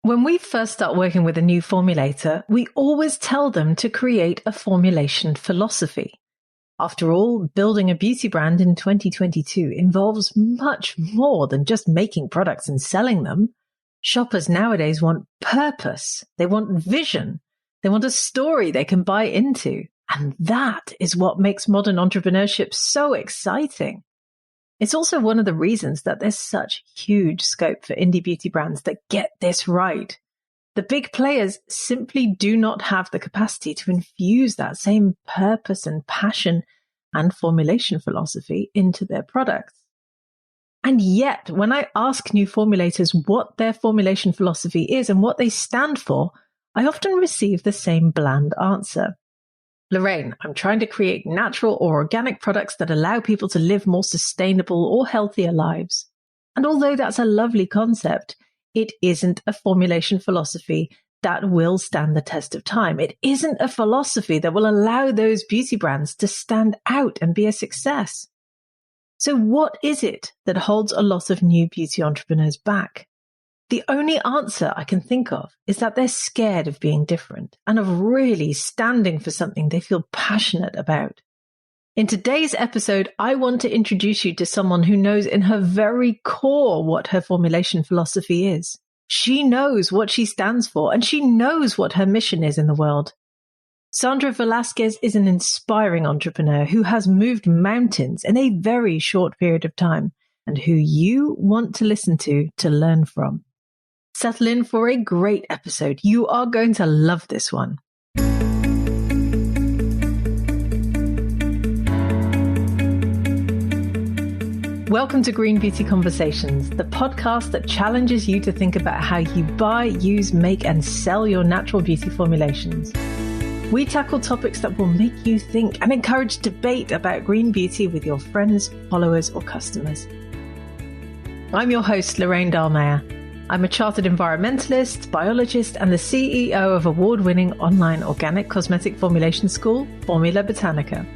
When we first start working with a new formulator, we always tell them to create a formulation philosophy. After all, building a beauty brand in 2022 involves much more than just making products and selling them. Shoppers nowadays want purpose. They want vision. They want a story they can buy into. And that is what makes modern entrepreneurship so exciting. It's also one of the reasons that there's such huge scope for indie beauty brands that get this right. The big players simply do not have the capacity to infuse that same purpose and passion and formulation philosophy into their products. And yet, when I ask new formulators what their formulation philosophy is and what they stand for, I often receive the same bland answer. Lorraine, I'm trying to create natural or organic products that allow people to live more sustainable or healthier lives. And although that's a lovely concept, it isn't a formulation philosophy that will stand the test of time. It isn't a philosophy that will allow those beauty brands to stand out and be a success. So what is it that holds a lot of new beauty entrepreneurs back? The only answer I can think of is that they're scared of being different and of really standing for something they feel passionate about. In today's episode, I want to introduce you to someone who knows in her very core what her formulation philosophy is. She knows what she stands for and she knows what her mission is in the world. Sandra Velasquez is an inspiring entrepreneur who has moved mountains in a very short period of time and who you want to listen to learn from. Settle in for a great episode. You are going to love this one. Welcome to Green Beauty Conversations, the podcast that challenges you to think about how you buy, use, make, and sell your natural beauty formulations. We tackle topics that will make you think and encourage debate about green beauty with your friends, followers, or customers. I'm your host, Lorraine Dahlmeyer. I'm a chartered environmentalist, biologist, and the CEO of award-winning online organic cosmetic formulation school, Formula Botanica.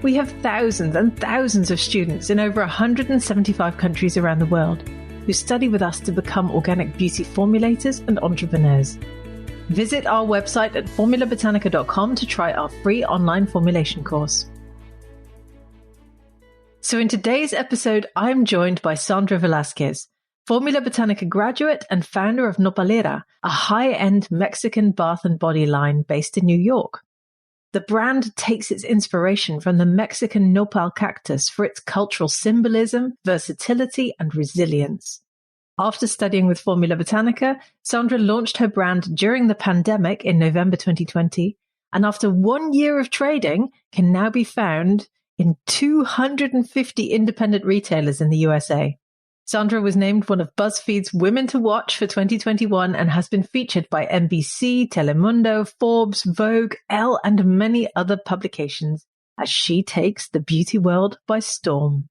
We have thousands and thousands of students in over 175 countries around the world who study with us to become organic beauty formulators and entrepreneurs. Visit our website at formulabotanica.com to try our free online formulation course. So in today's episode, I'm joined by Sandra Velasquez, Formula Botanica graduate and founder of Nopalera, a high-end Mexican bath and body line based in New York. The brand takes its inspiration from the Mexican nopal cactus for its cultural symbolism, versatility, and resilience. After studying with Formula Botanica, Sandra launched her brand during the pandemic in November 2020, and after 1 year of trading, can now be found in 250 independent retailers in the USA. Sandra was named one of BuzzFeed's Women to Watch for 2021 and has been featured by NBC, Telemundo, Forbes, Vogue, Elle, and many other publications as she takes the beauty world by storm.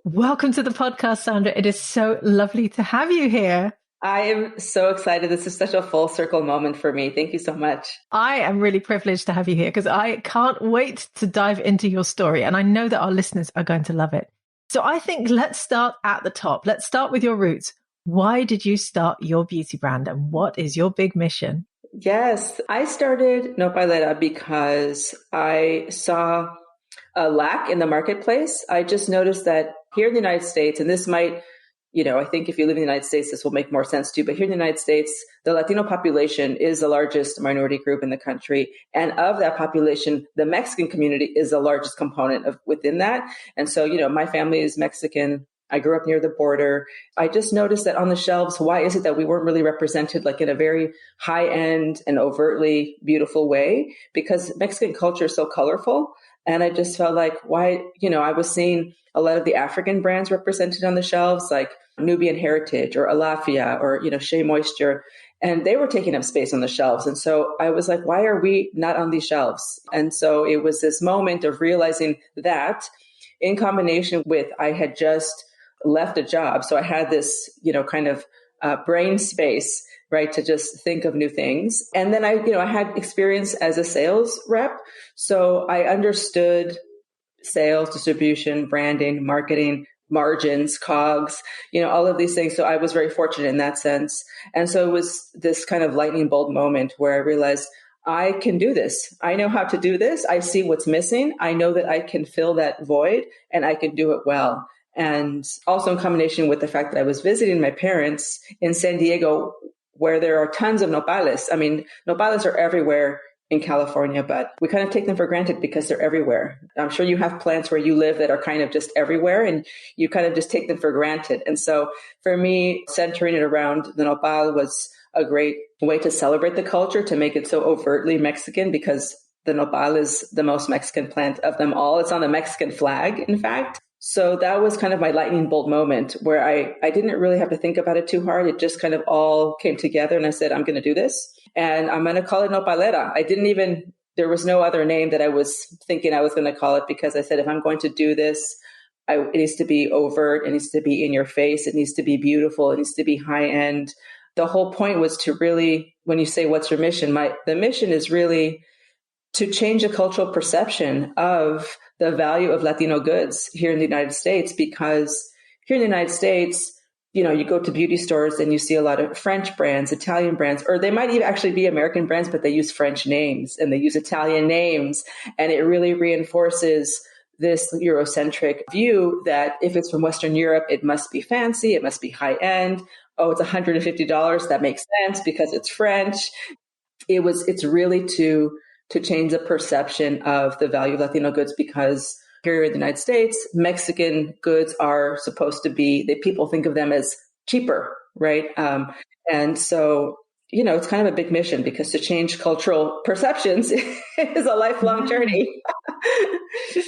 Welcome to the podcast, Sandra. It is so lovely to have you here. I am so excited. This is such a full circle moment for me. Thank you so much. I am really privileged to have you here because I can't wait to dive into your story. And I know that our listeners are going to love it. So I think let's start at the top. Let's start with your roots. Why did you start your beauty brand and what is your big mission? Yes, I started Nopalera because I saw a lack in the marketplace. I just noticed that here in the United States, and this might, I think if you live in the United States, this will make more sense to you. But here in the United States, the Latino population is the largest minority group in the country. And of that population, the Mexican community is the largest component within that. And so, my family is Mexican. I grew up near the border. I just noticed that on the shelves, why is it that we weren't really represented like in a very high end and overtly beautiful way? Because Mexican culture is so colorful. And I just felt like why, I was seeing a lot of the African brands represented on the shelves, like Nubian Heritage or Alafia or, Shea Moisture, and they were taking up space on the shelves. And so I was like, why are we not on these shelves? And so it was this moment of realizing that in combination with I had just left a job. So I had this, kind of brain space, right, to just think of new things. And then I had experience as a sales rep. So I understood sales, distribution, branding, marketing margins, COGS, all of these things. So I was very fortunate in that sense. And so it was this kind of lightning bolt moment where I realized I can do this. I know how to do this. I see what's missing. I know that I can fill that void and I can do it well. And also in combination with the fact that I was visiting my parents in San Diego, where there are tons of nopales. I mean, nopales are everywhere in California, but we kind of take them for granted because they're everywhere. I'm sure you have plants where you live that are kind of just everywhere and you kind of just take them for granted. And so for me, centering it around the nopal was a great way to celebrate the culture, to make it so overtly Mexican, because the nopal is the most Mexican plant of them all. It's on the Mexican flag, in fact. So that was kind of my lightning bolt moment where I didn't really have to think about it too hard. It just kind of all came together and I said, I'm going to do this and I'm going to call it Nopalera. There was no other name that I was thinking I was going to call it, because I said, if I'm going to do this, it needs to be overt. It needs to be in your face. It needs to be beautiful. It needs to be high end. The whole point was to really, when you say, what's your mission? The mission is really to change the cultural perception of the value of Latino goods here in the United States, because here in the United States, you go to beauty stores and you see a lot of French brands, Italian brands, or they might even actually be American brands, but they use French names and they use Italian names. And it really reinforces this Eurocentric view that if it's from Western Europe, it must be fancy, it must be high end. Oh, it's $150. That makes sense because it's French. It's really to change the perception of the value of Latino goods, because here in the United States, Mexican goods are supposed to be, people think of them as cheaper, right? And so, it's kind of a big mission, because to change cultural perceptions is a lifelong journey.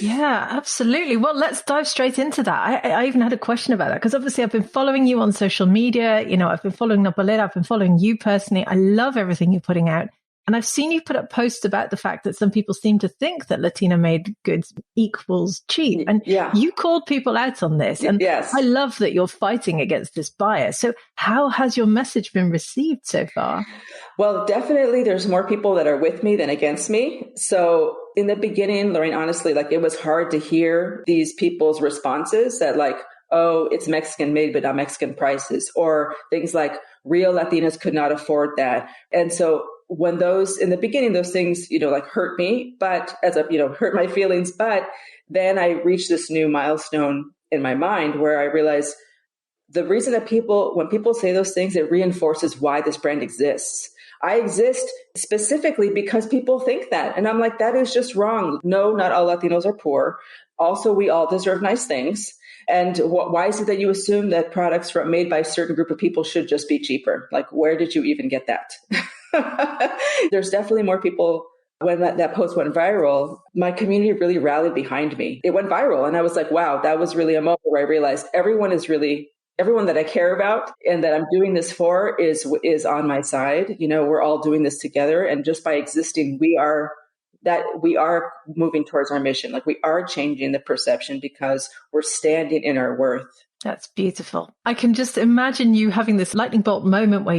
Yeah, absolutely. Well, let's dive straight into that. I even had a question about that, because obviously I've been following you on social media. I've been following Nopalera. I've been following you personally. I love everything you're putting out. And I've seen you put up posts about the fact that some people seem to think that Latino-made goods equals cheap. And you called people out on this. And yes. I love that you're fighting against this bias. So how has your message been received so far? Well, definitely there's more people that are with me than against me. So in the beginning, Lorraine, honestly, it was hard to hear these people's responses that oh, it's Mexican made, but not Mexican prices, or things like real Latinas could not afford that. And so when in the beginning, those things, hurt me, but hurt my feelings. But then I reached this new milestone in my mind where I realized the reason that when people say those things, it reinforces why this brand exists. I exist specifically because people think that. And I'm like, that is just wrong. No, not all Latinos are poor. Also, we all deserve nice things. And why is it that you assume that products made by a certain group of people should just be cheaper? Where did you even get that? There's definitely more people. When that post went viral, my community really rallied behind me. It went viral. And I was like, wow, that was really a moment where I realized everyone that I care about and that I'm doing this for is on my side. We're all doing this together. And just by existing, we are moving towards our mission. We are changing the perception because we're standing in our worth. That's beautiful. I can just imagine you having this lightning bolt moment where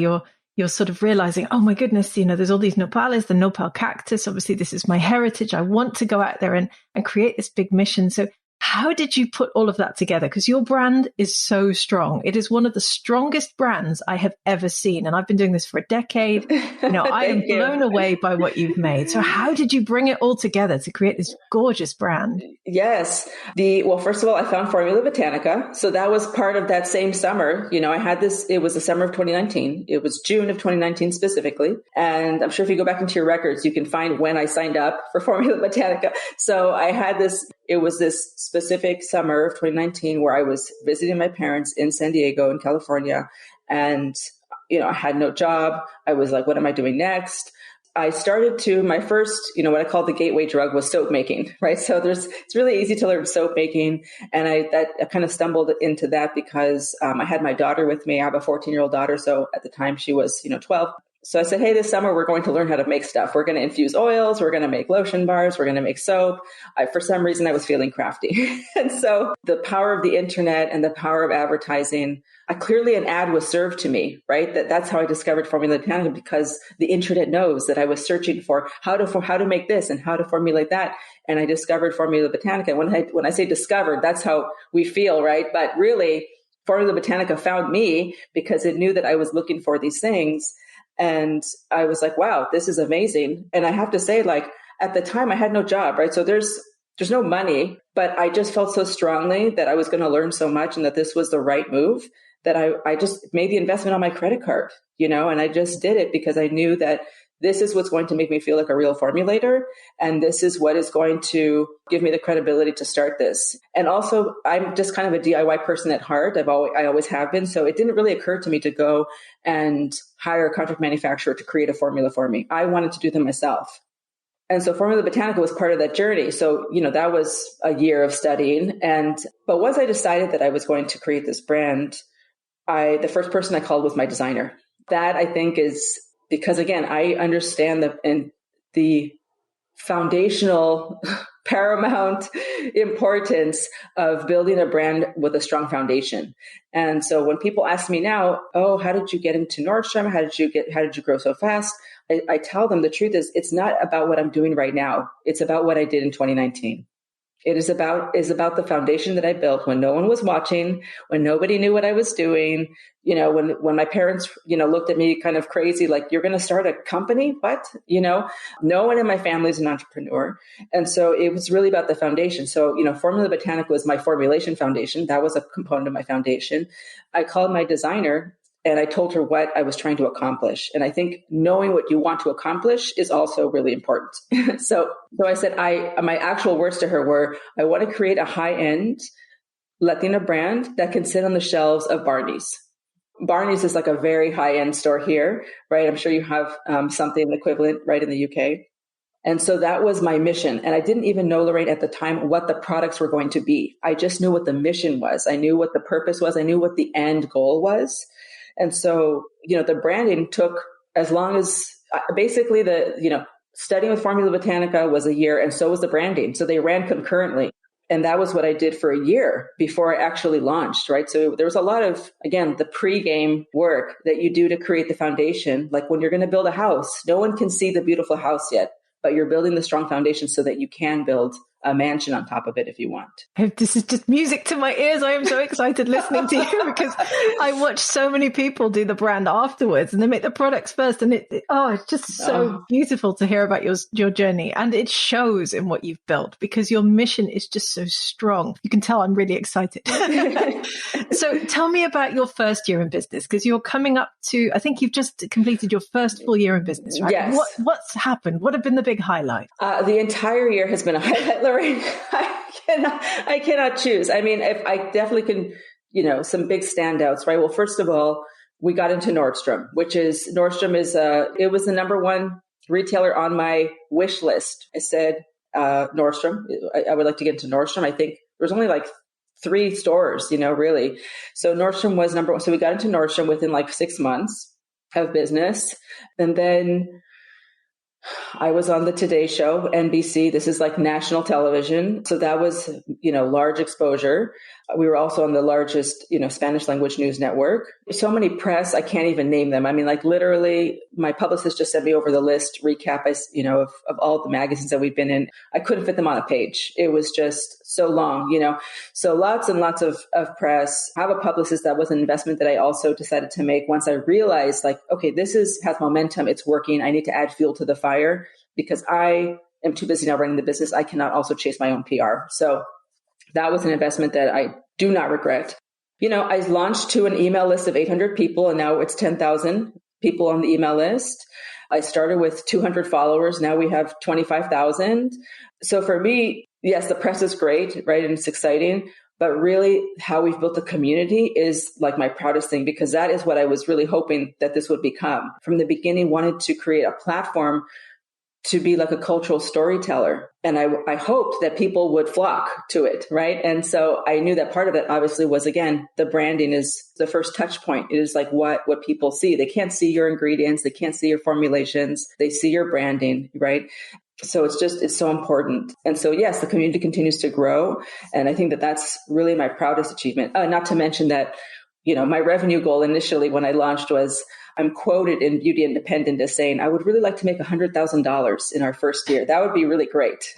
you're sort of realizing, oh my goodness, there's all these nopales, the nopal cactus. Obviously, this is my heritage. I want to go out there and create this big mission. So how did you put all of that together? Because your brand is so strong. It is one of the strongest brands I have ever seen. And I've been doing this for a decade. I am blown away by what you've made. So how did you bring it all together to create this gorgeous brand? Yes. Well, first of all, I found Formula Botanica. So that was part of that same summer. I had this, it was the summer of 2019. It was June of 2019 specifically. And I'm sure if you go back into your records, you can find when I signed up for Formula Botanica. So I had it was this specific summer of 2019 where I was visiting my parents in San Diego in California. And, I had no job. I was like, what am I doing next? I started my first, what I call the gateway drug was soap making, right? So it's really easy to learn soap making. And I kind of stumbled into that because I had my daughter with me. I have a 14-year-old daughter. So at the time she was, 12. So I said, hey, this summer we're going to learn how to make stuff. We're going to infuse oils. We're going to make lotion bars. We're going to make soap. For some reason, I was feeling crafty. And so the power of the internet and the power of advertising, clearly an ad was served to me, right? That's how I discovered Formula Botanica, because the internet knows that I was searching for how to make this and how to formulate that. And I discovered Formula Botanica. When I say discovered, that's how we feel, right? But really, Formula Botanica found me because it knew that I was looking for these things. And I was like, wow, this is amazing. And I have to say, like, at the time I had no job, right? So there's no money, but I just felt so strongly that I was going to learn so much and that this was the right move that I just made the investment on my credit card, and I just did it because I knew that this is what's going to make me feel like a real formulator. And this is what is going to give me the credibility to start this. And also, I'm just kind of a DIY person at heart. I always have been. So it didn't really occur to me to go and hire a contract manufacturer to create a formula for me. I wanted to do them myself. And so Formula Botanica was part of that journey. So, that was a year of studying. But once I decided that I was going to create this brand, the first person I called was my designer. That, I think, is because, again, I understand the foundational, paramount importance of building a brand with a strong foundation. And so when people ask me now, oh, how did you get into Nordstrom? How did you grow so fast? I tell them the truth is it's not about what I'm doing right now. It's about what I did in 2019. It is about the foundation that I built when no one was watching, when nobody knew what I was doing, when my parents, looked at me kind of crazy, like, you're going to start a company? What? No one in my family is an entrepreneur. And so it was really about the foundation. So, Formula Botanica was my formulation foundation. That was a component of my foundation. I called my designer and I told her what I was trying to accomplish. And I think knowing what you want to accomplish is also really important. So I said, my actual words to her were, I want to create a high-end Latina brand that can sit on the shelves of Barney's. Barney's is like a very high-end store here, right? I'm sure you have something equivalent right in the UK. And so that was my mission. And I didn't even know, Lorraine, at the time what the products were going to be. I just knew what the mission was. I knew what the purpose was. I knew what the end goal was. And so, the branding took as long as basically studying with Formula Botanica was a year, and so was the branding. So they ran concurrently. And that was what I did for a year before I actually launched, right? So there was a lot of, again, the pre-game work that you do to create the foundation. Like when you're going to build a house, no one can see the beautiful house yet, but you're building the strong foundation so that you can build a mansion on top of it if you want. This is just music to my ears. I am so excited listening to you because I watch so many people do the brand afterwards and they make the products first. And it's just so beautiful to hear about your journey. And it shows in what you've built because your mission is just so strong. You can tell I'm really excited. So tell me about your first year in business, because you're coming up to, I think you've just completed your first full year in business, right? Yes. What's happened? What have been the big highlights? The entire year has been a highlight, Lorraine. I cannot choose. I mean, if I definitely can, some big standouts, right? Well, first of all, we got into Nordstrom, it was the number one retailer on my wish list. I said, Nordstrom, I would like to get into Nordstrom. I think there was only like 3 stores, really. So Nordstrom was number one. So we got into Nordstrom within like 6 months of business. And then I was on the Today Show, NBC. This is like national television. So that was, large exposure. We were also on the largest, Spanish language news network. So many press, I can't even name them. I mean, like literally my publicist just sent me over the list recap, of all the magazines that we've been in. I couldn't fit them on a page. It was just so long, so lots and lots of press. I have a publicist. That was an investment that I also decided to make once I realized like, okay, this has momentum. It's working. I need to add fuel to the fire because I am too busy now running the business. I cannot also chase my own PR. So that was an investment that I do not regret. I launched to an email list of 800 people and now it's 10,000 people on the email list. I started with 200 followers. Now we have 25,000. So for me, yes, the press is great, right? And it's exciting, but really how we've built a community is like my proudest thing because that is what I was really hoping that this would become. From the beginning, wanted to create a platform to be like a cultural storyteller. And I hoped that people would flock to it, right? And so I knew that part of it obviously was, again, the branding is the first touch point. It is like what people see. They can't see your ingredients. They can't see your formulations. They see your branding, right? So it's so important. And so, yes, the community continues to grow. And I think that that's really my proudest achievement. Not to mention that, my revenue goal initially when I launched was, I'm quoted in Beauty Independent as saying, I would really like to make $100,000 in our first year. That would be really great.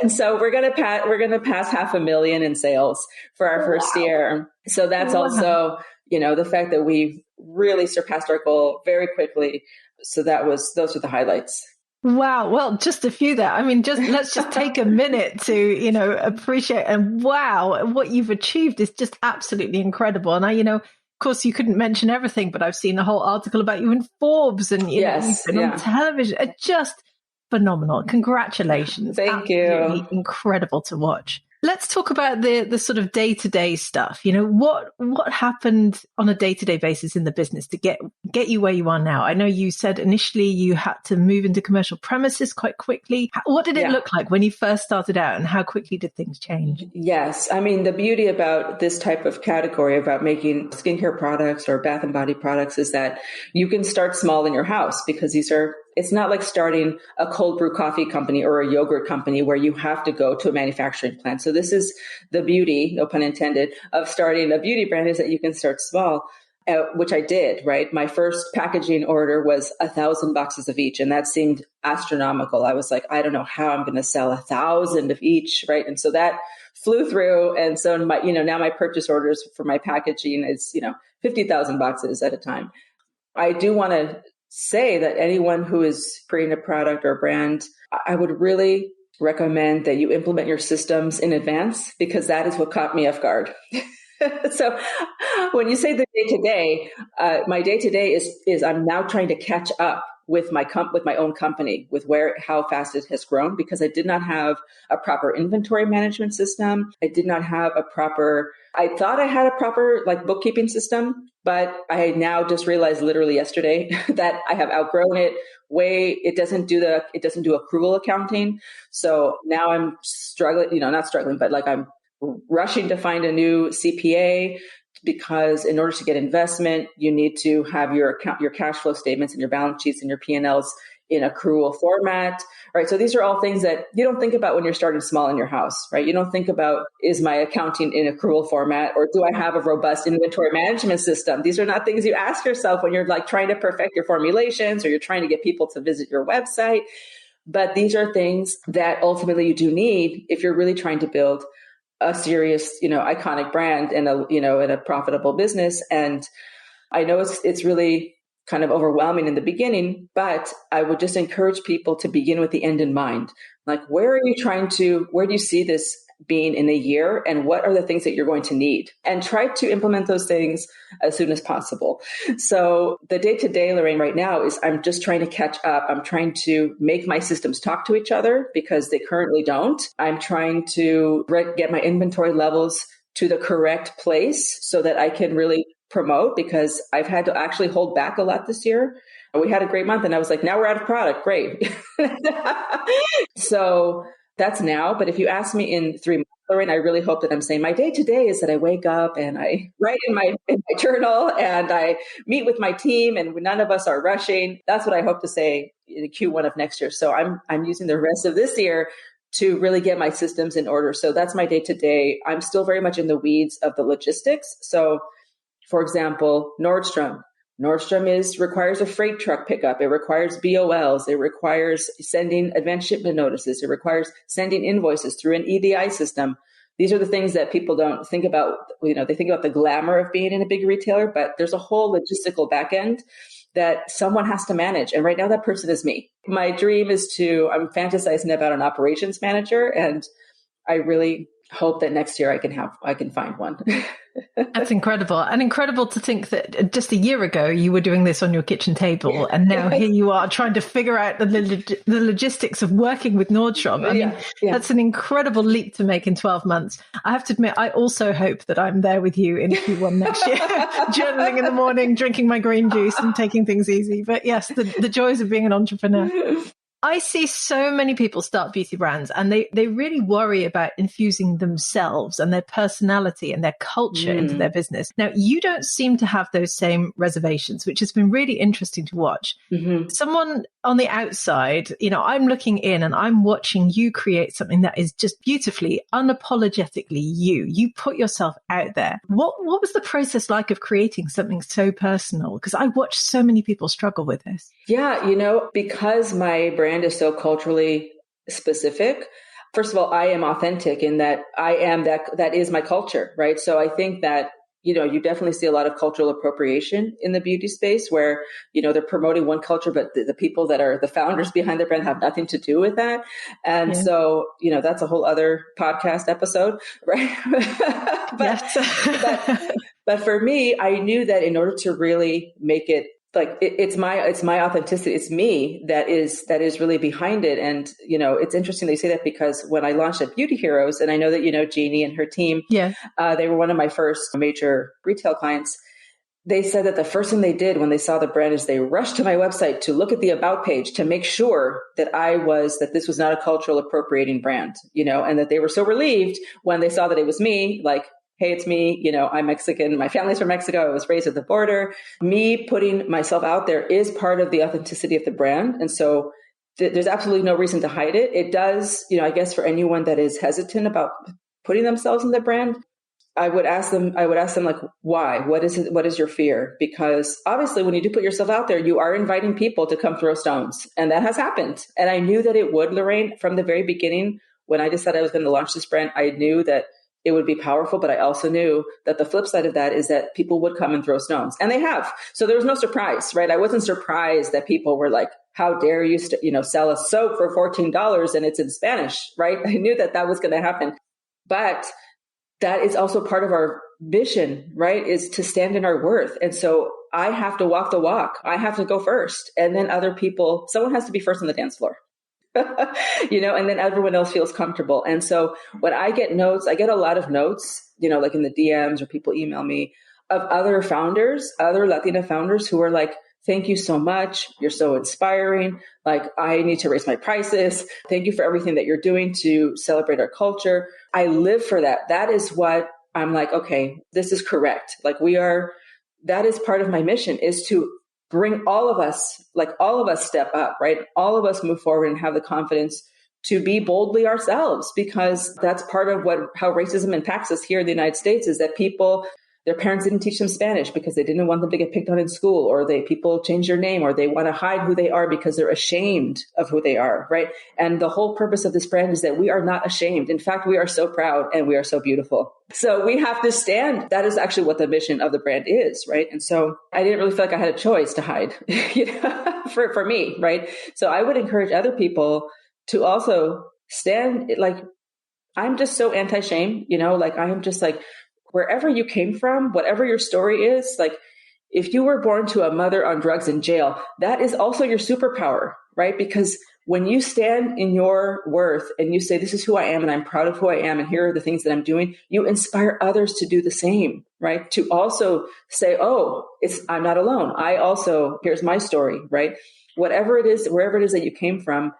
And so we're going to pass $500,000 in sales for our first year. So that's also, the fact that we really surpassed our goal very quickly. So those are the highlights. Wow. Well, just a few there. I mean, let's just take a minute to, appreciate, and wow, what you've achieved is just absolutely incredible. And of course, you couldn't mention everything, but I've seen a whole article about you in Forbes, and you've been on television. Just phenomenal. Congratulations. Thank absolutely you. Incredible to watch. Let's talk about the sort of day-to-day stuff. What happened on a day-to-day basis in the business to get you where you are now? I know you said initially you had to move into commercial premises quite quickly. What did it look like when you first started out, and how quickly did things change? Yes. I mean, the beauty about this type of category, about making skincare products or bath and body products, is that you can start small in your house, because it's not like starting a cold brew coffee company or a yogurt company where you have to go to a manufacturing plant. So this is the beauty, no pun intended, of starting a beauty brand, is that you can start small, which I did, right? My first packaging order was 1,000 boxes of each. And that seemed astronomical. I was like, I don't know how I'm going to sell 1,000 of each, right? And so that flew through. And so now my purchase orders for my packaging is, 50,000 boxes at a time. I do want to say that anyone who is creating a product or a brand, I would really recommend that you implement your systems in advance, because that is what caught me off guard. So when you say the day-to-day, my day-to-day is I'm now trying to catch up with my own company, with how fast it has grown, because I did not have a proper inventory management system. I thought I had a proper bookkeeping system, but I now just realized literally yesterday that I have outgrown it. It doesn't do accrual accounting. So now I'm struggling, not struggling, but I'm rushing to find a new CPA, because in order to get investment, you need to have your cash flow statements and your balance sheets and your P&Ls in accrual format, right? So these are all things that you don't think about when you're starting small in your house, right? You don't think about, is my accounting in accrual format, or do I have a robust inventory management system? These are not things you ask yourself when you're trying to perfect your formulations, or you're trying to get people to visit your website. But these are things that ultimately you do need if you're really trying to build a serious, iconic brand and a profitable business. And I know it's really kind of overwhelming in the beginning, but I would just encourage people to begin with the end in mind. Where do you see this being in a year, and what are the things that you're going to need? And try to implement those things as soon as possible. So the day-to-day, Lorraine, right now is I'm just trying to catch up. I'm trying to make my systems talk to each other, because they currently don't. I'm trying to get my inventory levels to the correct place so that I can really promote, because I've had to actually hold back a lot this year. We had a great month, and I was like, now we're out of product. Great. So that's now. But if you ask me in 3 months, Lorraine, I really hope that I'm saying my day to day is that I wake up and I write in my journal, and I meet with my team, and none of us are rushing. That's what I hope to say in Q1 of next year. So I'm using the rest of this year to really get my systems in order. So that's my day to day. I'm still very much in the weeds of the logistics. So for example, Nordstrom requires a freight truck pickup. It requires BOLs. It requires sending advanced shipment notices. It requires sending invoices through an EDI system. These are the things that people don't think about. They think about the glamour of being in a big retailer, but there's a whole logistical back end that someone has to manage. And right now that person is me. My dream is I'm fantasizing about an operations manager, and I really hope that next year I can find one. That's incredible. And incredible to think that just a year ago you were doing this on your kitchen table, and now here you are trying to figure out the logistics of working with Nordstrom. I mean, that's an incredible leap to make in 12 months. I have to admit, I also hope that I'm there with you in Q1 next year, journaling in the morning, drinking my green juice and taking things easy. But yes, the joys of being an entrepreneur. I see so many people start beauty brands and they really worry about infusing themselves and their personality and their culture into their business. Now, you don't seem to have those same reservations, which has been really interesting to watch. Someone on the outside, I'm looking in and I'm watching you create something that is just beautifully, unapologetically you. You put yourself out there. What was the process like of creating something so personal? Because I watch so many people struggle with this. Yeah, because my brand is so culturally specific. First of all, I am authentic in that I am that is my culture, right? So I think that, you definitely see a lot of cultural appropriation in the beauty space where, they're promoting one culture, but the people that are the founders behind the brand have nothing to do with that. And so, that's a whole other podcast episode, right? but for me, I knew that in order to really make it it's my authenticity. It's me that is really behind it. And, it's interesting they say that because when I launched at Beauty Heroes, and I know that, Jeannie and her team, they were one of my first major retail clients. They said that the first thing they did when they saw the brand is they rushed to my website to look at the about page to make sure that that this was not a cultural appropriating brand, and that they were so relieved when they saw that it was me, like, hey, it's me. I'm Mexican. My family's from Mexico. I was raised at the border. Me putting myself out there is part of the authenticity of the brand. And so there's absolutely no reason to hide it. It does, I guess for anyone that is hesitant about putting themselves in the brand, I would ask them like, why? What is it? What is your fear? Because obviously when you do put yourself out there, you are inviting people to come throw stones. And that has happened. And I knew that it would, Lorraine, from the very beginning. When I decided I was going to launch this brand, I knew that it would be powerful, but I also knew that the flip side of that is that people would come and throw stones, and they have. So there was no surprise, right? I wasn't surprised that people were like, how dare you, sell a soap for $14 and it's in Spanish, right? I knew that was going to happen, but that is also part of our vision, right? Is to stand in our worth. And so I have to walk the walk. I have to go first. And then someone has to be first on the dance floor. And then everyone else feels comfortable. And so when I get notes, I get a lot of notes, like in the DMs or people email me of other Latina founders who are like, thank you so much. You're so inspiring. Like, I need to raise my prices. Thank you for everything that you're doing to celebrate our culture. I live for that. That is what I'm like, okay, this is correct. Like that is part of my mission, is to bring all of us step up, right? All of us move forward and have the confidence to be boldly ourselves, because that's part of how racism impacts us here in the United States, is that their parents didn't teach them Spanish because they didn't want them to get picked on in school, or people change their name, or they want to hide who they are because they're ashamed of who they are, right? And the whole purpose of this brand is that we are not ashamed. In fact, we are so proud and we are so beautiful. So we have to stand. That is actually what the mission of the brand is, right? And so I didn't really feel like I had a choice to hide, for me, right? So I would encourage other people to also stand. Like, I'm just so anti-shame, I am just like, wherever you came from, whatever your story is, like, if you were born to a mother on drugs in jail, that is also your superpower, right? Because when you stand in your worth and you say, this is who I am and I'm proud of who I am and here are the things that I'm doing, you inspire others to do the same, right? To also say, I'm not alone. Here's my story, right? Whatever it is, wherever it is that you came from,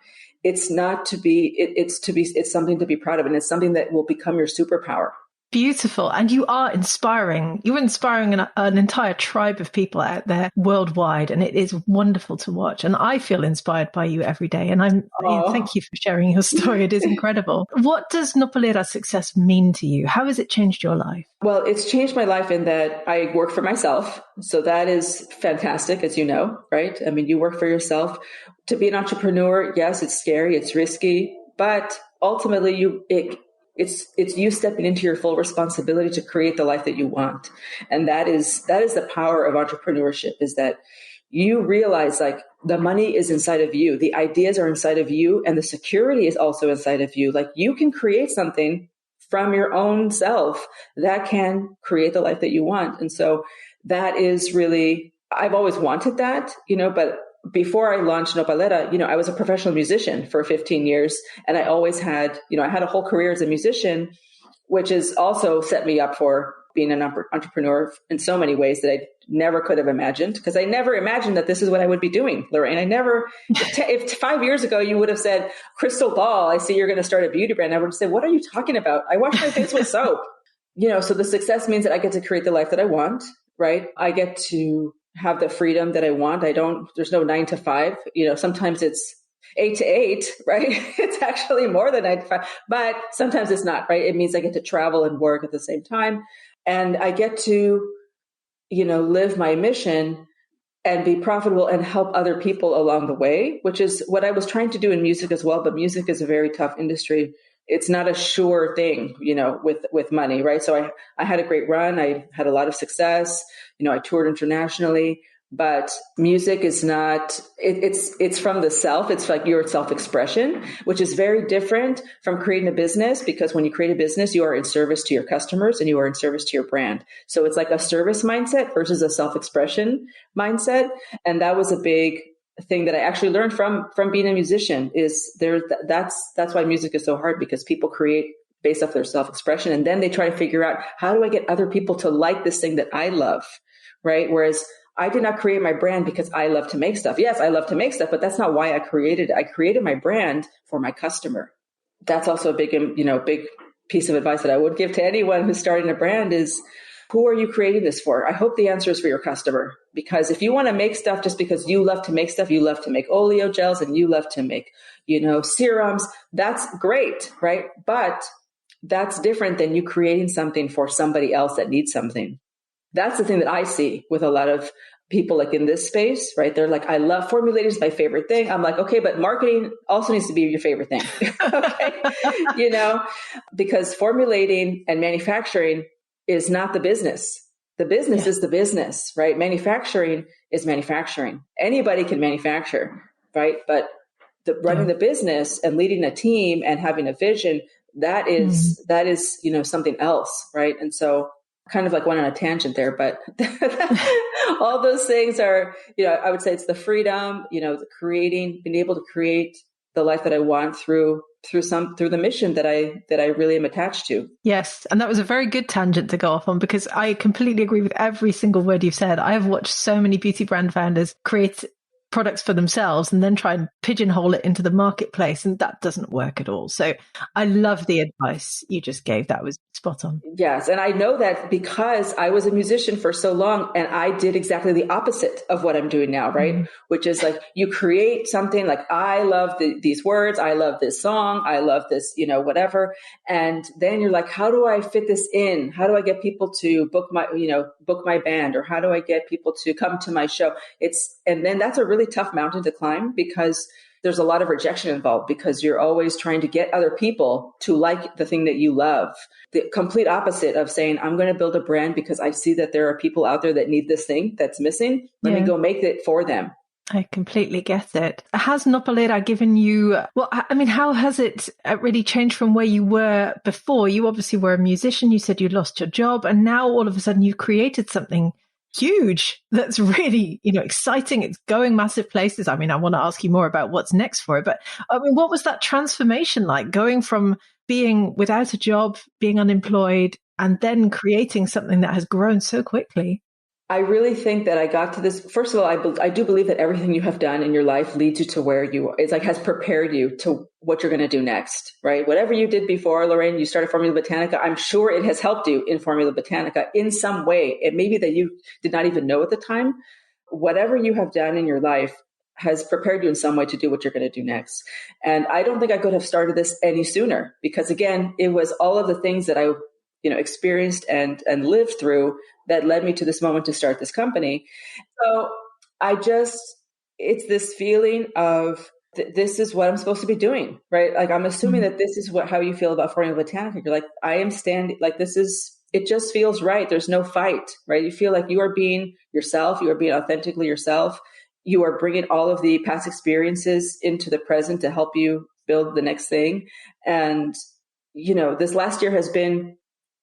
it's something to be proud of. And it's something that will become your superpower. Beautiful. And you are inspiring. You're inspiring an entire tribe of people out there worldwide. And it is wonderful to watch. And I feel inspired by you every day. And thank you for sharing your story. It is incredible. What does Nopalera success mean to you? How has it changed your life? Well, it's changed my life in that I work for myself. So that is fantastic, as you know, right? I mean, you work for yourself. To be an entrepreneur, yes, it's scary, it's risky, but ultimately it's you stepping into your full responsibility to create the life that you want. And that is the power of entrepreneurship, is that you realize, like, the money is inside of you. The ideas are inside of you, and the security is also inside of you. Like, you can create something from your own self that can create the life that you want. And so that is really, I've always wanted that, but before I launched Nopalera, I was a professional musician for 15 years. And I always had, I had a whole career as a musician, which has also set me up for being an entrepreneur in so many ways that I never could have imagined, because I never imagined that this is what I would be doing, Lorraine. I never, if 5 years ago you would have said, crystal ball, I see you're going to start a beauty brand, I would have said, what are you talking about? I wash my face with soap. So the success means that I get to create the life that I want, right? I get to have the freedom that I want. There's no 9 to 5, sometimes it's 8 to 8, right? It's actually more than 9 to 5, but sometimes it's not, right? It means I get to travel and work at the same time. And I get to, live my mission and be profitable and help other people along the way, which is what I was trying to do in music as well. But music is a very tough industry. It's not a sure thing, with money, right? So I had a great run. I had a lot of success. I toured internationally. But music is not, it's from the self. It's like your self-expression, which is very different from creating a business, because when you create a business, you are in service to your customers and you are in service to your brand. So it's like a service mindset versus a self-expression mindset. And that was a big thing that I actually learned from being a musician. That's why music is so hard, because people create based off their self-expression. And then they try to figure out, how do I get other people to like this thing that I love? Right. Whereas I did not create my brand because I love to make stuff. Yes, I love to make stuff, but that's not why I created it. I created my brand for my customer. That's also a big piece of advice that I would give to anyone who's starting a brand is, who are you creating this for? I hope the answer is for your customer, because if you want to make stuff just because you love to make stuff, you love to make oleo gels and you love to make, serums, that's great, right? But that's different than you creating something for somebody else that needs something. That's the thing that I see with a lot of people like in this space, right? They're like, I love formulators, my favorite thing. I'm like, okay, but marketing also needs to be your favorite thing. Okay. Because formulating and manufacturing is not the business. The business is the business, right? Manufacturing is manufacturing. Anybody can manufacture, right? But running the business and leading a team and having a vision, that is, something else, right? And so kind of like went on a tangent there, but all those things are, I would say it's the freedom, being able to create the life that I want through the mission that I really am attached to. Yes. And that was a very good tangent to go off on, because I completely agree with every single word you've said. I have watched so many beauty brand founders create products for themselves and then try and pigeonhole it into the marketplace, and that doesn't work at all. So I love the advice you just gave. That was spot on. Yes. And I know that because I was a musician for so long, and I did exactly the opposite of what I'm doing now, right? Mm-hmm. Which is like, you create something like, I love these words, I love this song, I love this, whatever. And then you're like, how do I fit this in? How do I get people to book my band? Or how do I get people to come to my show? And then that's a really tough mountain to climb, because there's a lot of rejection involved, because you're always trying to get other people to like the thing that you love. The complete opposite of saying, I'm going to build a brand because I see that there are people out there that need this thing that's missing. Let me go make it for them. I completely get it. Has Nopalera given you, how has it really changed from where you were before? You obviously were a musician. You said you lost your job, and now all of a sudden you created something huge that's really, exciting. It's going massive places. I want to ask you more about what's next for it, but what was that transformation like, going from being without a job, being unemployed, and then creating something that has grown so quickly? I really think that I got to this. First of all, I do believe that everything you have done in your life leads you to where you are. It's like has prepared you to what you're going to do next, right? Whatever you did before, Lorraine, you started Formula Botanica. I'm sure it has helped you in Formula Botanica in some way. It may be that you did not even know at the time. Whatever you have done in your life has prepared you in some way to do what you're going to do next. And I don't think I could have started this any sooner, because again, it was all of the things that I experienced and lived through that led me to this moment to start this company. So it's this feeling of this is what I'm supposed to be doing, right? Like, I'm assuming that this is how you feel about Formula Botanica. You're like, I am standing, like, it just feels right. There's no fight, right? You feel like you are being yourself. You are being authentically yourself. You are bringing all of the past experiences into the present to help you build the next thing. And this last year has been,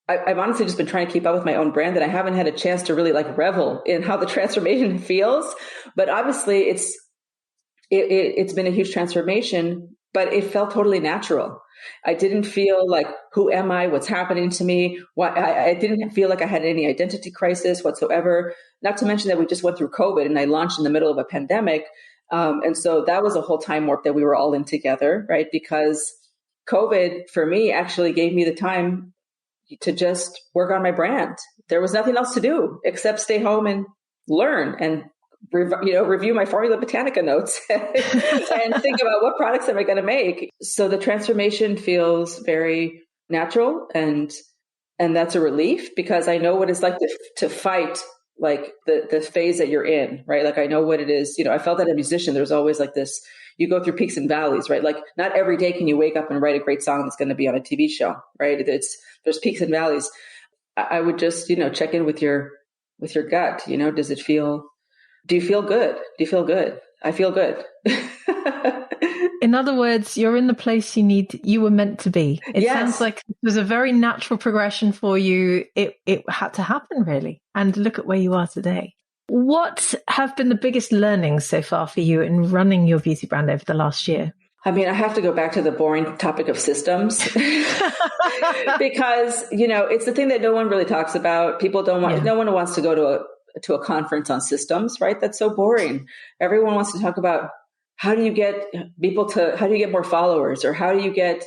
I've honestly just been trying to keep up with my own brand, that I haven't had a chance to really like revel in how the transformation feels. But obviously it's been a huge transformation, but it felt totally natural. I didn't feel like, who am I? What's happening to me? I didn't feel like I had any identity crisis whatsoever. Not to mention that we just went through COVID and I launched in the middle of a pandemic. And so that was a whole time warp that we were all in together, right? Because COVID for me actually gave me the time to just work on my brand. There was nothing else to do except stay home and learn and review my Formula Botanica notes and think about what products am I going to make. So the transformation feels very natural, and that's a relief, because I know what it's like to fight like the phase that you're in, right? Like I know what it is. I felt that as a musician, there's always like this, you go through peaks and valleys, right? Like not every day can you wake up and write a great song that's going to be on a TV show, right? There's peaks and valleys. I would just, check in with your gut. Do you feel good? Do you feel good? I feel good. In other words, you're in the place you were meant to be. It sounds like it was a very natural progression for you. It had to happen, really. And look at where you are today. What have been the biggest learnings so far for you in running your beauty brand over the last year? I mean, I have to go back to the boring topic of systems because, it's the thing that no one really talks about. People don't want, no one wants to go to a conference on systems, right? That's so boring. Everyone wants to talk about how do you get more followers, or how do you get,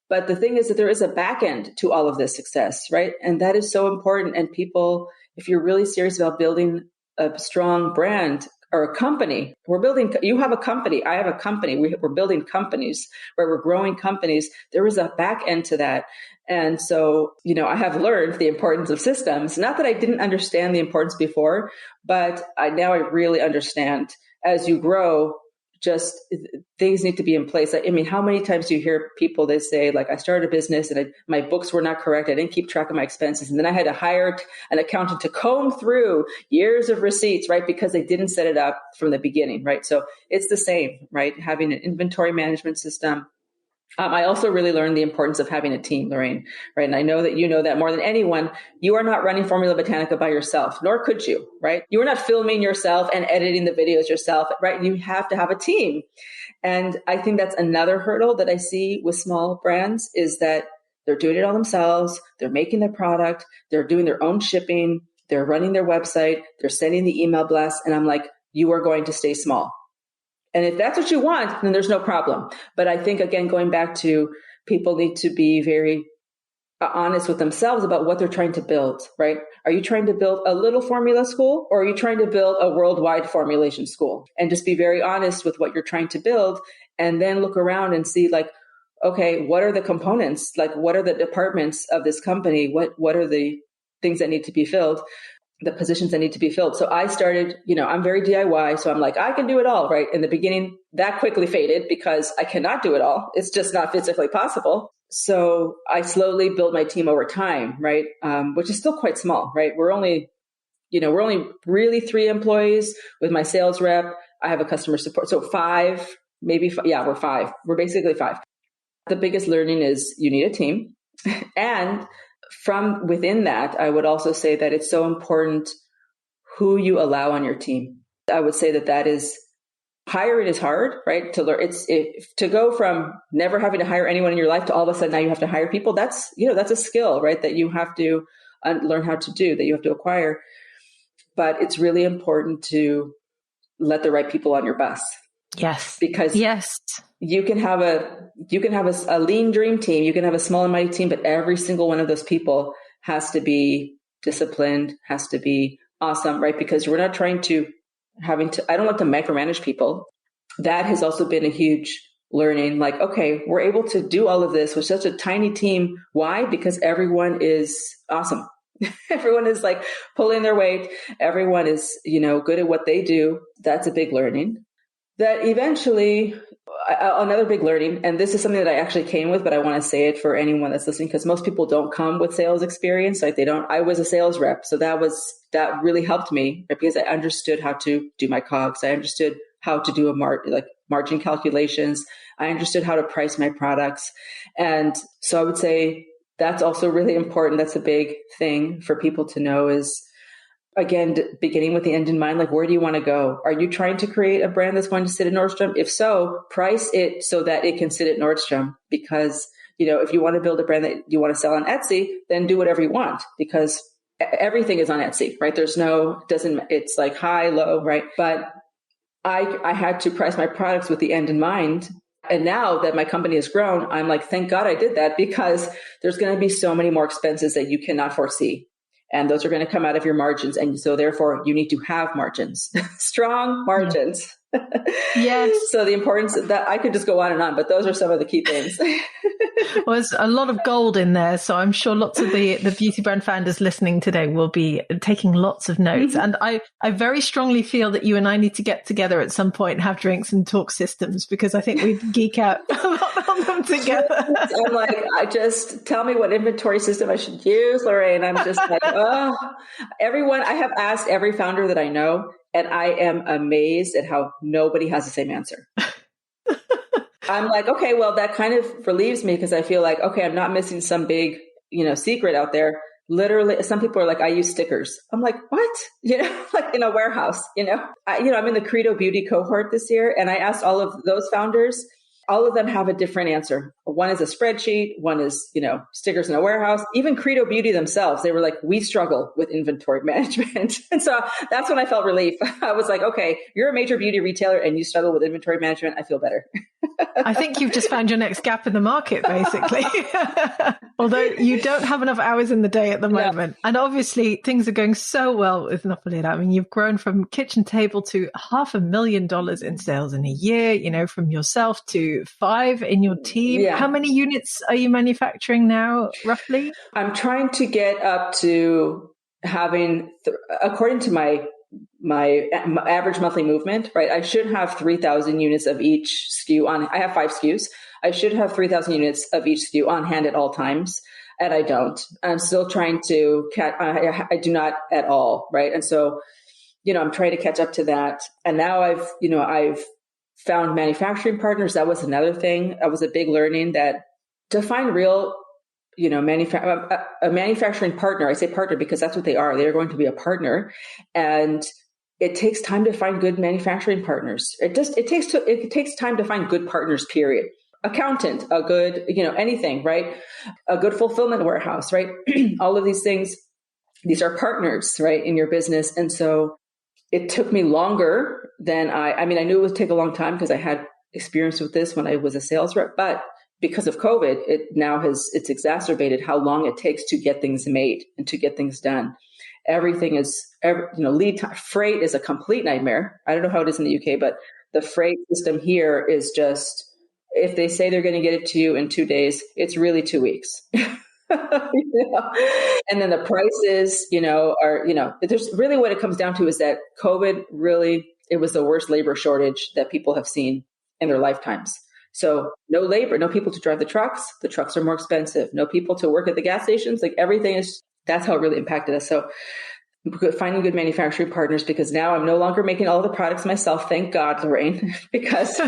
but the thing is that there is a back end to all of this success, right? And that is so important. And people, if you're really serious about building a strong brand or a company, you have a company, I have a company, we're building companies, where we're growing companies. There is a back end to that. And so, I have learned the importance of systems. Not that I didn't understand the importance before, but now I really understand. As you grow, just things need to be in place. I mean, how many times do you hear people, they say, like, I started a business and my books were not correct. I didn't keep track of my expenses. And then I had to hire an accountant to comb through years of receipts, right? Because they didn't set it up from the beginning, right? So it's the same, right? Having an inventory management system. I also really learned the importance of having a team, Lorraine, right? And I know that you know that more than anyone. You are not running Formula Botanica by yourself, nor could you, right? You are not filming yourself and editing the videos yourself, right? You have to have a team. And I think that's another hurdle that I see with small brands, is that they're doing it all themselves. They're making their product. They're doing their own shipping. They're running their website. They're sending the email blasts. And I'm like, you are going to stay small. And if that's what you want, then there's no problem. But I think, again, going back to, people need to be very honest with themselves about what they're trying to build, right? Are you trying to build a little formula school, or are you trying to build a worldwide formulation school? And just be very honest with what you're trying to build, and then look around and see, like, okay, what are the components? Like, what are the departments of this company? What are the things that need to be filled? The positions that need to be filled. So I started, I'm very DIY. So I'm like, I can do it all, right? In the beginning, that quickly faded because I cannot do it all. It's just not physically possible. So I slowly built my team over time, right? Which is still quite small, right? We're only really 3 employees with my sales rep. I have a customer support. So 5, maybe, we're 5. We're basically 5. The biggest learning is you need a team. And from within that, I would also say that it's so important who you allow on your team. I would say that is, hiring is hard, right? To learn, to go from never having to hire anyone in your life to all of a sudden now you have to hire people. That's a skill, right? That you have to learn how to do, that you have to acquire. But it's really important to let the right people on your bus. Yes. Because you can have a lean dream team. You can have a small and mighty team, but every single one of those people has to be disciplined, has to be awesome, right? Because we're not trying to I don't like to micromanage people. That has also been a huge learning. Like, okay, we're able to do all of this with such a tiny team. Why? Because everyone is awesome. Everyone is like pulling their weight. Everyone is, good at what they do. That's a big learning. That eventually, another big learning, and this is something that I actually came with, but I want to say it for anyone that's listening, because most people don't come with sales experience. Like I was a sales rep. So that really helped me, right? Because I understood how to do my COGS. I understood how to do margin calculations. I understood how to price my products. And so I would say that's also really important. That's a big thing for people to know is, again, beginning with the end in mind, like, where do you want to go? Are you trying to create a brand that's going to sit at Nordstrom? If so, price it so that it can sit at Nordstrom. Because, if you want to build a brand that you want to sell on Etsy, then do whatever you want, because everything is on Etsy, right? It's like high, low, right? But I had to price my products with the end in mind. And now that my company has grown, I'm like, thank God I did that, because there's going to be so many more expenses that you cannot foresee. And those are going to come out of your margins. And so therefore you need to have margins, strong margins. Yes. So the importance of that, I could just go on and on, but those are some of the key things. Well, there's a lot of gold in there. So I'm sure lots of the beauty brand founders listening today will be taking lots of notes. Mm-hmm. And I very strongly feel that you and I need to get together at some point, have drinks and talk systems, because I think we'd geek out a lot on them together. I'm like, tell me what inventory system I should use, Lorraine. I'm just like, I have asked every founder that I know, and I am amazed at how nobody has the same answer. I'm like, okay, well, that kind of relieves me, because I feel like, okay, I'm not missing some big, secret out there. Literally, some people are like, I use stickers. I'm like, what? Like in a warehouse, I'm in the Credo Beauty cohort this year, and I asked all of those founders. All of them have a different answer. One is a spreadsheet. One is, stickers in a warehouse. Even Credo Beauty themselves, they were like, we struggle with inventory management. And so that's when I felt relief. I was like, okay, you're a major beauty retailer and you struggle with inventory management. I feel better. I think you've just found your next gap in the market, basically. Although you don't have enough hours in the day at the moment. No. And obviously things are going so well with Nopalera. I mean, you've grown from kitchen table to $500,000 in sales in a year, from yourself to 5 in your team. Yeah. How many units are you manufacturing now, roughly? I'm trying to get up to having, according to my average monthly movement, right? I should have 3,000 units of each SKU on. I have 5 SKUs. I should have 3,000 units of each SKU on hand at all times. And I don't. I'm still trying to I do not at all. Right. And so, I'm trying to catch up to that. And now I've found manufacturing partners. That was another thing. That was a big learning, that to find real, a manufacturing partner. I say partner because that's what they are. They are going to be a partner, and it takes time to find good manufacturing partners. It takes time to find good partners, period. Accountant, a good, anything, right? A good fulfillment warehouse, right? All of these things, these are partners, right, in your business. And so it took me longer than I knew it would take a long time, because I had experience with this when I was a sales rep, but because of COVID, it's exacerbated how long it takes to get things made and to get things done. Everything is, lead time. Freight is a complete nightmare. I don't know how it is in the UK, but the freight system here is just, if they say they're going to get it to you in 2 days, it's really 2 weeks. And then the prices, there's really, what it comes down to is that COVID really, it was the worst labor shortage that people have seen in their lifetimes. So no labor, no people to drive the trucks. The trucks are more expensive. No people to work at the gas stations. Like, that's how it really impacted us. So finding good manufacturing partners, because now I'm no longer making all the products myself. Thank God, Lorraine, because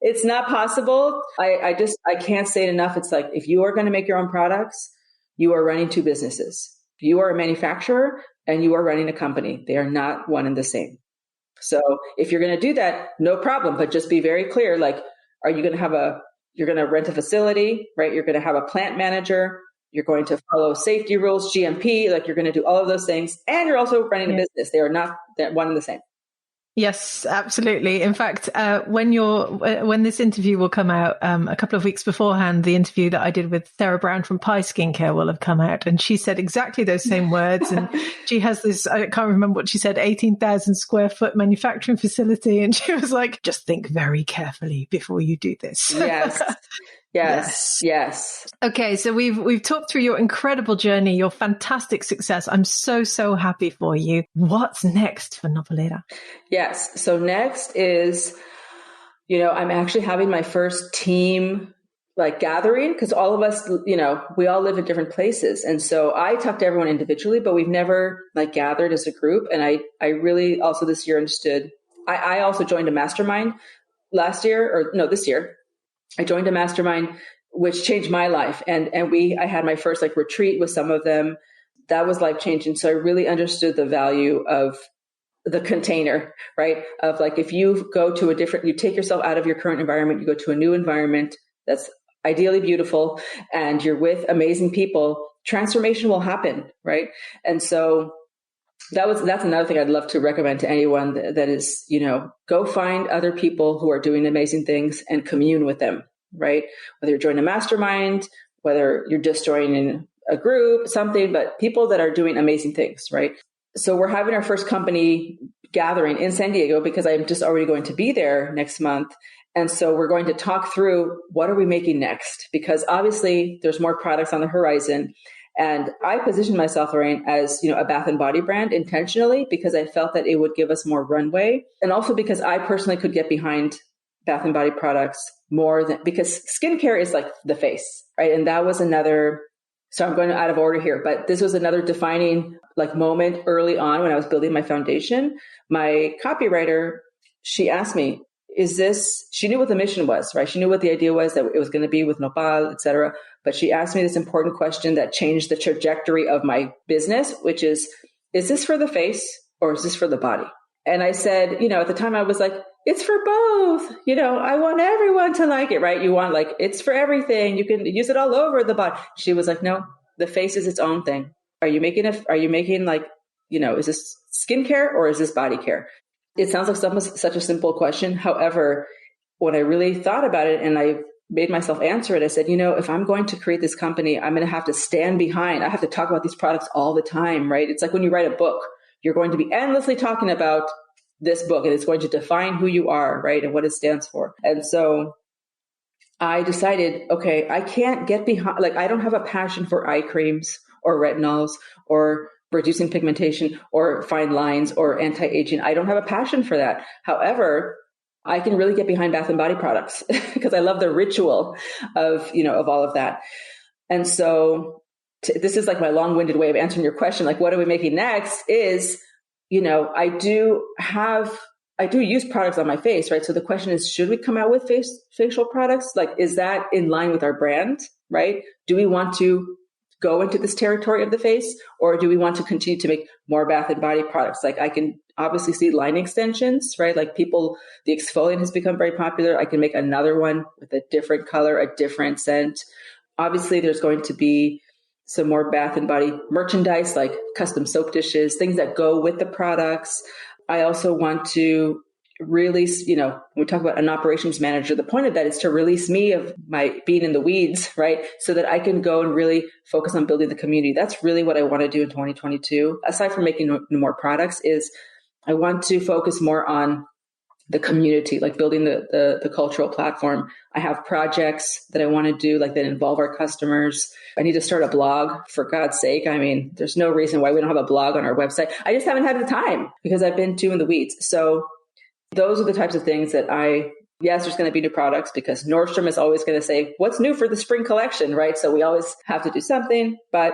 it's not possible. I can't say it enough. It's like, if you are going to make your own products, you are running 2 businesses. You are a manufacturer and you are running a company. They are not one and the same. So if you're going to do that, no problem, but just be very clear. Like, are you going to you're going to rent a facility, right? You're going to have a plant manager. You're going to follow safety rules, GMP, like you're going to do all of those things. And you're also running a business. They are not one and the same. Yes, absolutely. In fact, when this interview will come out, a couple of weeks beforehand, the interview that I did with Sarah Brown from Pi Skincare will have come out, and she said exactly those same words. And she has this, I can't remember what she said, 18,000 square foot manufacturing facility. And she was like, just think very carefully before you do this. Yes. Yes. Okay, so we've talked through your incredible journey, your fantastic success. I'm so happy for you. What's next for Nopalera? Yes. So next is, I'm actually having my first team gathering, because all of us, we all live in different places. And so I talk to everyone individually, but we've never gathered as a group. And I really also this year understood I also joined a mastermind this year. I joined a mastermind, which changed my life. And I had my first like retreat with some of them. That was life changing. So I really understood the value of the container, right? Of like, if you go to you take yourself out of your current environment, you go to a new environment that's ideally beautiful and you're with amazing people, transformation will happen, right? And so that's another thing I'd love to recommend to anyone that is, go find other people who are doing amazing things and commune with them, right? Whether you're joining a mastermind, whether you're just joining a group, something, but people that are doing amazing things, right? So we're having our first company gathering in San Diego because I'm just already going to be there next month. And so we're going to talk through what are we making next? Because obviously there's more products on the horizon. And I positioned myself, Lorraine, as, a bath and body brand intentionally because I felt that it would give us more runway. And also because I personally could get behind bath and body products because skincare is like the face, right? And that was so I'm going out of order here, but this was another defining like moment early on when I was building my foundation. My copywriter, she asked me, she knew what the mission was, right? She knew what the idea was, that it was going to be with Nopal, et cetera. But she asked me this important question that changed the trajectory of my business, which is this for the face or is this for the body? And I said, at the time I was like, it's for both. I want everyone to like it, right? You want like, it's for everything. You can use it all over the body. She was like, no, the face is its own thing. Are you making like, is this skincare or is this body care? It sounds like such a simple question. However, when I really thought about it and I made myself answer it, I said, if I'm going to create this company, I'm going to have to stand behind. I have to talk about these products all the time, right? It's like when you write a book, you're going to be endlessly talking about this book and it's going to define who you are, right? And what it stands for. And so I decided, okay, I can't get behind, like, I don't have a passion for eye creams or retinols or reducing pigmentation or fine lines or anti-aging. I don't have a passion for that. However, I can really get behind bath and body products because I love the ritual of all of that. And so this is like my long-winded way of answering your question. Like, what are we making next is, I do use products on my face, right? So the question is, should we come out with facial products? Like, is that in line with our brand, right? Do we want to go into this territory of the face, or do we want to continue to make more bath and body products? Like, I can obviously see line extensions, right? Like the exfoliant has become very popular. I can make another one with a different color, a different scent. Obviously, there's going to be some more bath and body merchandise, like custom soap dishes, things that go with the products. I also want to release, when we talk about an operations manager, the point of that is to release me of my being in the weeds, right? So that I can go and really focus on building the community. That's really what I want to do in 2022. Aside from making more products, is I want to focus more on the community, like building the cultural platform. I have projects that I want to do, like that involve our customers. I need to start a blog, for God's sake. I mean, there's no reason why we don't have a blog on our website. I just haven't had the time because I've been too in the weeds. So those are the types of things that yes, there's going to be new products because Nordstrom is always going to say, what's new for the spring collection, right? So we always have to do something, but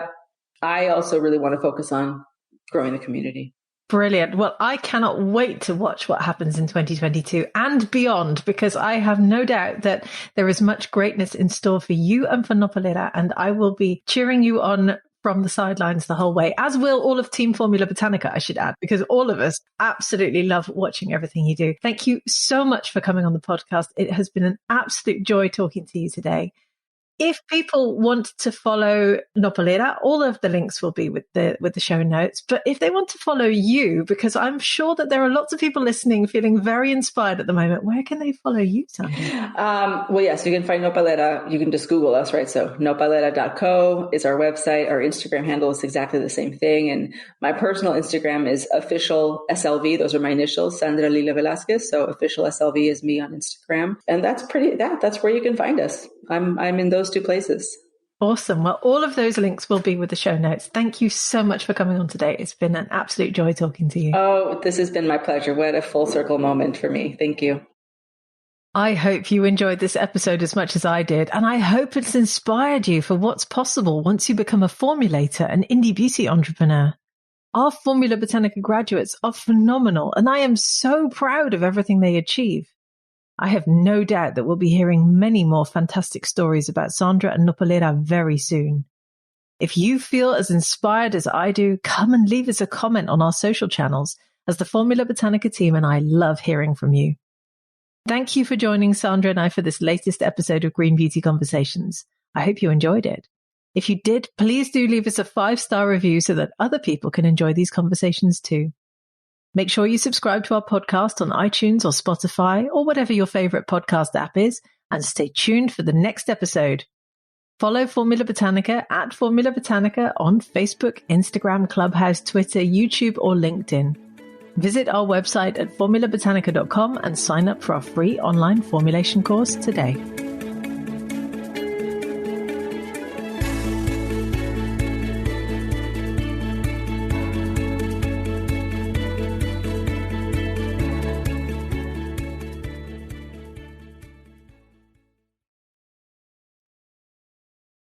I also really want to focus on growing the community. Brilliant. Well, I cannot wait to watch what happens in 2022 and beyond, because I have no doubt that there is much greatness in store for you and for Nopalera, and I will be cheering you on from the sidelines the whole way, as will all of Team Formula Botanica, I should add, because all of us absolutely love watching everything you do. Thank you so much for coming on the podcast. It has been an absolute joy talking to you today. If people want to follow Nopalera, all of the links will be with the show notes. But if they want to follow you, because I'm sure that there are lots of people listening feeling very inspired at the moment, where can they follow you, Sandra? Well, yes, you can find Nopalera. You can just Google us, right? So nopalera.co is our website. Our Instagram handle is exactly the same thing. And my personal Instagram is official SLV. Those are my initials, Sandra Velasquez. So official SLV is me on Instagram. And that's where you can find us. I'm in those two places. Awesome. Well, all of those links will be with the show notes. Thank you so much for coming on today. It's been an absolute joy talking to you. Oh, this has been my pleasure. What a full circle moment for me. Thank you. I hope you enjoyed this episode as much as I did, and I hope it's inspired you for what's possible once you become a formulator, an indie beauty entrepreneur. Our Formula Botanica graduates are phenomenal, and I am so proud of everything they achieve. I have no doubt that we'll be hearing many more fantastic stories about Sandra and Nopalera very soon. If you feel as inspired as I do, come and leave us a comment on our social channels, as the Formula Botanica team and I love hearing from you. Thank you for joining Sandra and I for this latest episode of Green Beauty Conversations. I hope you enjoyed it. If you did, please do leave us a 5-star review so that other people can enjoy these conversations too. Make sure you subscribe to our podcast on iTunes or Spotify or whatever your favorite podcast app is, and stay tuned for the next episode. Follow Formula Botanica at Formula Botanica on Facebook, Instagram, Clubhouse, Twitter, YouTube, or LinkedIn. Visit our website at formulabotanica.com and sign up for our free online formulation course today.